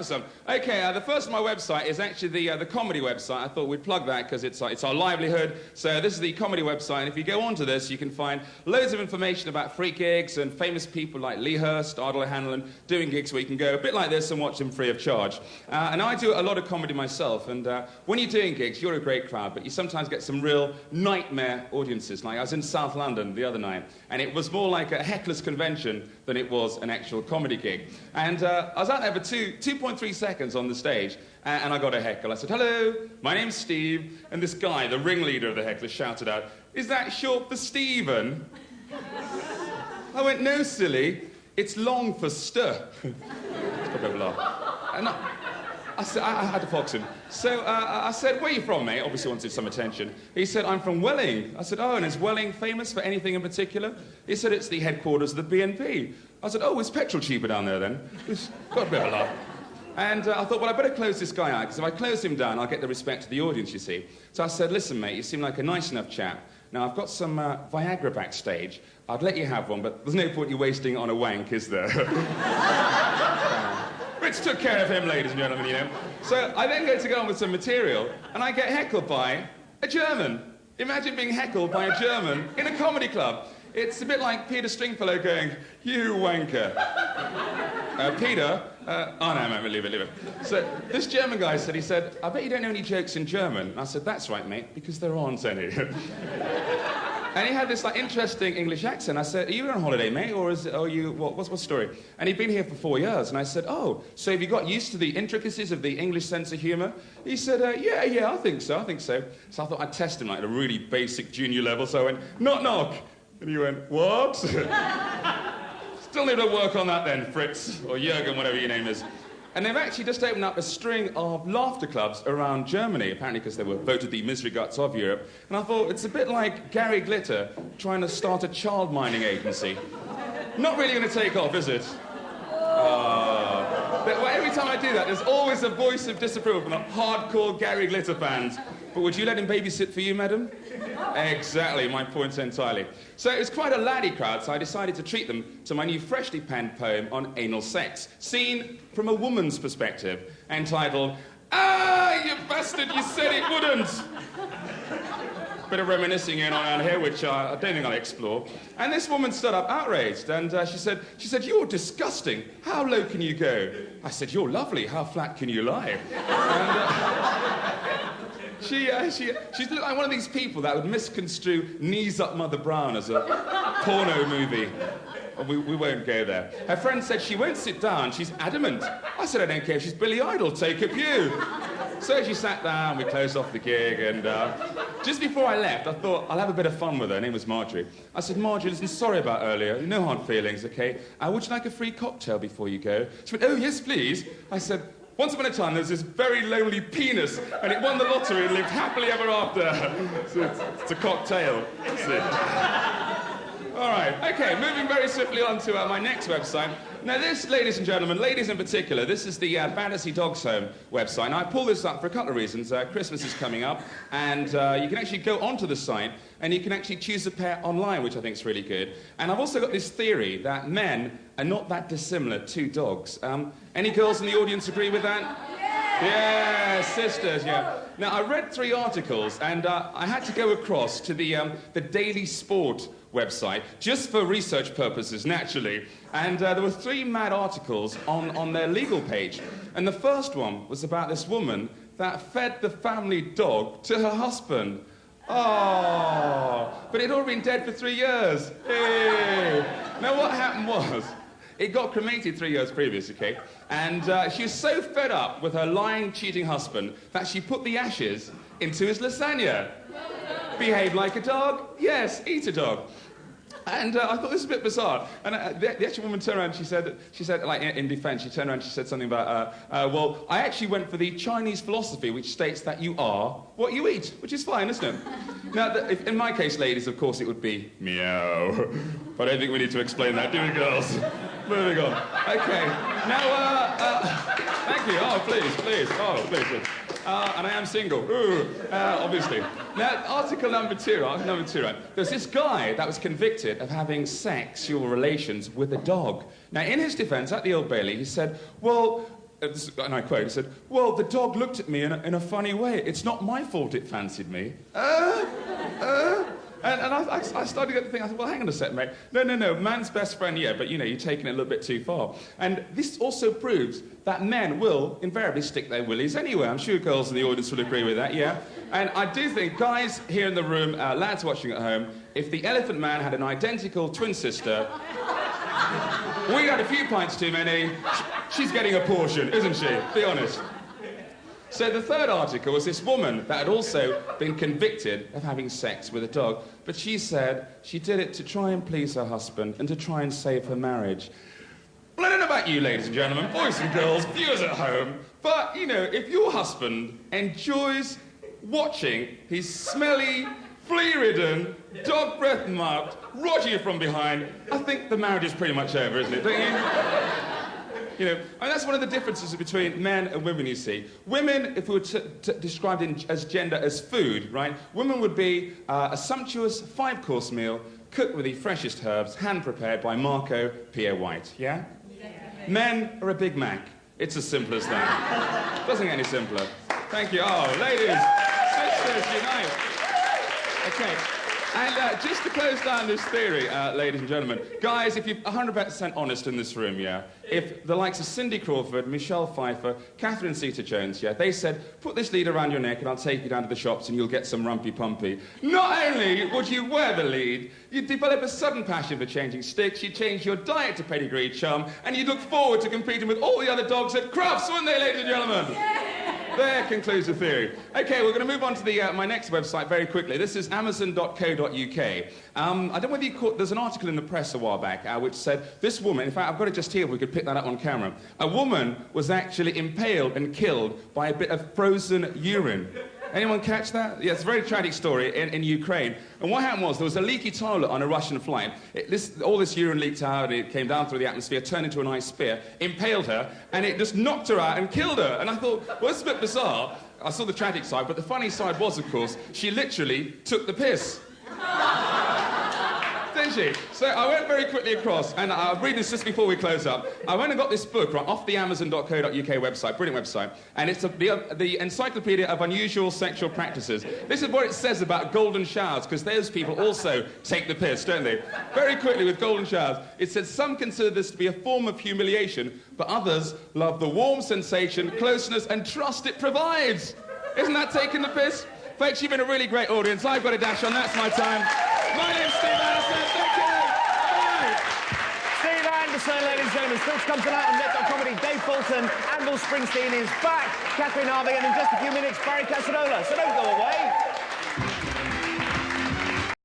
for some. Okay, the first on my website is actually the comedy website. I thought we'd plug that because it's our livelihood. So this is the comedy website, and if you go onto this, you can find loads of information about free gigs and famous people like Lee Hurst, Ardal O'Hanlon, doing gigs where you can go a bit like this and watch them free of charge. And I do a lot of comedy myself, and when you're doing gigs, you're a great crowd, but you sometimes get some real nightmare audiences. Like I was in South London the other night, and it was more like a heckler's convention than it was an actual comedy gig. And I was out there for 2.3 seconds on the stage, and I got a heckle. I said, "Hello, my name's Steve," and this guy, the ringleader of the hecklers, shouted out, "Is that short for Stephen?" I went, "No, silly, it's long for stir." And I had to fox him. So I said, "Where are you from, mate?" Obviously wanted some attention. He said, "I'm from Welling." I said, "Oh, and is Welling famous for anything in particular?" He said, "It's the headquarters of the BNP." I said, "Oh, is petrol cheaper down there then?" It's got a bit of a laugh. And I thought, well, I better close this guy out, because if I close him down, I'll get the respect of the audience, you see. So I said, "Listen, mate, you seem like a nice enough chap. Now, I've got some Viagra backstage. I'd let you have one, but there's no point you wasting it on a wank, is there?" Which took care of him, ladies and gentlemen, you know. So I then go to go on with some material, and I get heckled by a German. Imagine being heckled by a German in a comedy club. It's a bit like Peter Stringfellow going, "You wanker." Peter, oh no, mate, leave it. So this German guy said, he said, "I bet you don't know any jokes in German." And I said, "That's right, mate, because there aren't any." And he had this like interesting English accent. I said, "Are you on holiday, mate, or what's the story?" And he'd been here for 4 years. And I said, "Oh, so have you got used to the intricacies of the English sense of humour?" He said, yeah, I think so. So I thought I'd test him like at a really basic junior level. So I went, "Knock, knock." And he went, "What?" Still need to work on that then, Fritz, or Jürgen, whatever your name is. And they've actually just opened up a string of laughter clubs around Germany, apparently because they were voted the misery guts of Europe. And I thought, it's a bit like Gary Glitter trying to start a child mining agency. Not really going to take off, is it? But every time I do that, there's always a voice of disapproval from the hardcore Gary Glitter fans. "But would you let him babysit for you, madam?" Exactly, my point entirely. So it was quite a laddie crowd, so I decided to treat them to my new freshly penned poem on anal sex, seen from a woman's perspective, entitled, "Ah, you bastard, you said it wouldn't." Bit of reminiscing going on around here, which I don't think I'll explore. And this woman stood up outraged, and she said, "You're disgusting. How low can you go?" I said, "You're lovely. How flat can you lie?" And she's like one of these people that would misconstrue Knees Up Mother Brown as a porno movie. We won't go there. Her friend said she won't sit down. She's adamant. I said, "I don't care if she's Billy Idol. Take a pew." So she sat down, we closed off the gig, and just before I left, I thought I'll have a bit of fun with her. Her name was Marjorie. I said, "Marjorie, listen, sorry about earlier. No hard feelings, okay? Would you like a free cocktail before you go?" She went, "Oh, yes, please." I said, "Once upon a time, there was this very lonely penis, and it won the lottery and lived happily ever after." So it's a cocktail. That's it. All right, okay, moving very swiftly on to my next website. Now this, ladies and gentlemen, ladies in particular, this is the Fantasy Dogs Home website. Now I pull this up for a couple of reasons. Christmas is coming up, and you can actually go onto the site, and you can actually choose a pair online, which I think is really good. And I've also got this theory that men are not that dissimilar to dogs. Any girls in the audience agree with that? Yeah, sisters, yeah. Now, I read 3 articles, and I had to go across to the Daily Sport website, just for research purposes, naturally. And there were 3 mad articles on their legal page. And the first one was about this woman that fed the family dog to her husband. Oh, but it had already been dead for 3 years. Hey. Now, what happened was, it got cremated 3 years previous, okay? And she was so fed up with her lying, cheating husband that she put the ashes into his lasagna. Behave like a dog? Yes, eat a dog. And I thought this was a bit bizarre. And the actual woman turned around, she said, like, in defense, she turned around and she said something about, well, I actually went for the Chinese philosophy, which states that you are what you eat, which is fine, isn't it? Now, in my case, ladies, of course, it would be meow. But I don't think we need to explain that, do we, girls? Moving on. Okay. Now, thank you. Oh, please. Oh, please. And I am single. Ooh, obviously. Now, article number two, right? There's this guy that was convicted of having sexual relations with a dog. Now, in his defense, at the Old Bailey, he said, well, and I quote, he said, well, the dog looked at me in a funny way. It's not my fault it fancied me. And I started to think, I thought, well, hang on a sec, mate. No, man's best friend, yeah, but, you know, you're taking it a little bit too far. And this also proves that men will invariably stick their willies anywhere. I'm sure girls in the audience will agree with that, yeah? And I do think, guys here in the room, lads watching at home, if the Elephant Man had an identical twin sister, we had a few pints too many. She's getting a portion, isn't she? Be honest. So the third article was this woman that had also been convicted of having sex with a dog, but she said she did it to try and please her husband and to try and save her marriage. Well, I don't know about you, ladies and gentlemen, boys and girls, viewers at home, but, you know, if your husband enjoys watching his smelly, flea-ridden, dog breath-marked, rod you from behind, I think the marriage is pretty much over, isn't it, don't you? You know, and that's one of the differences between men and women, you see. Women, if we were described as gender as food, right, women would be a sumptuous 5-course meal cooked with the freshest herbs, hand-prepared by Marco Pierre White, yeah? Men are a Big Mac. It's as simple as that. Doesn't get any simpler. Thank you. Oh, ladies, sisters, unite. Okay. And just to close down this theory, ladies and gentlemen, guys, if you're 100% honest in this room, yeah, if the likes of Cindy Crawford, Michelle Pfeiffer, Catherine Zeta-Jones, yeah, they said, put this lead around your neck and I'll take you down to the shops and you'll get some rumpy-pumpy. Not only would you wear the lead, you'd develop a sudden passion for changing sticks, you'd change your diet to pedigree chum, and you'd look forward to competing with all the other dogs at Crufts, wouldn't they, ladies and gentlemen? There concludes the theory. Okay, we're going to move on to my next website very quickly. This is amazon.co.uk. I don't know whether you caught... There's an article in the press a while back which said this woman... In fact, I've got it just here. We could pick that up on camera. A woman was actually impaled and killed by a bit of frozen urine. Anyone catch that? Yeah, it's a very tragic story in Ukraine. And what happened was there was a leaky toilet on a Russian flight. All this urine leaked out, and it came down through the atmosphere, turned into an ice spear, impaled her, and it just knocked her out and killed her. And I thought, well, this is a bit bizarre. I saw the tragic side, but the funny side was, of course, she literally took the piss. Didn't she? So I went very quickly across, and I'll read this just before we close up. I went and got this book right off the Amazon.co.uk website, brilliant website, and it's the Encyclopedia of Unusual Sexual Practices. This is what it says about golden showers, because those people also take the piss, don't they? Very quickly with golden showers. It says some consider this to be a form of humiliation, but others love the warm sensation, closeness, and trust it provides. Isn't that taking the piss? Folks, you've been a really great audience. I've got a dash on. That's my time. My name's Steve Anderson. Thank you. Bye. Steve Anderson, ladies and gentlemen. Still to come tonight on Net Comedy. Dave Fulton, Bruce Springsteen is back. Catherine Harvey, and in just a few minutes, Barry Casadola. So don't go away.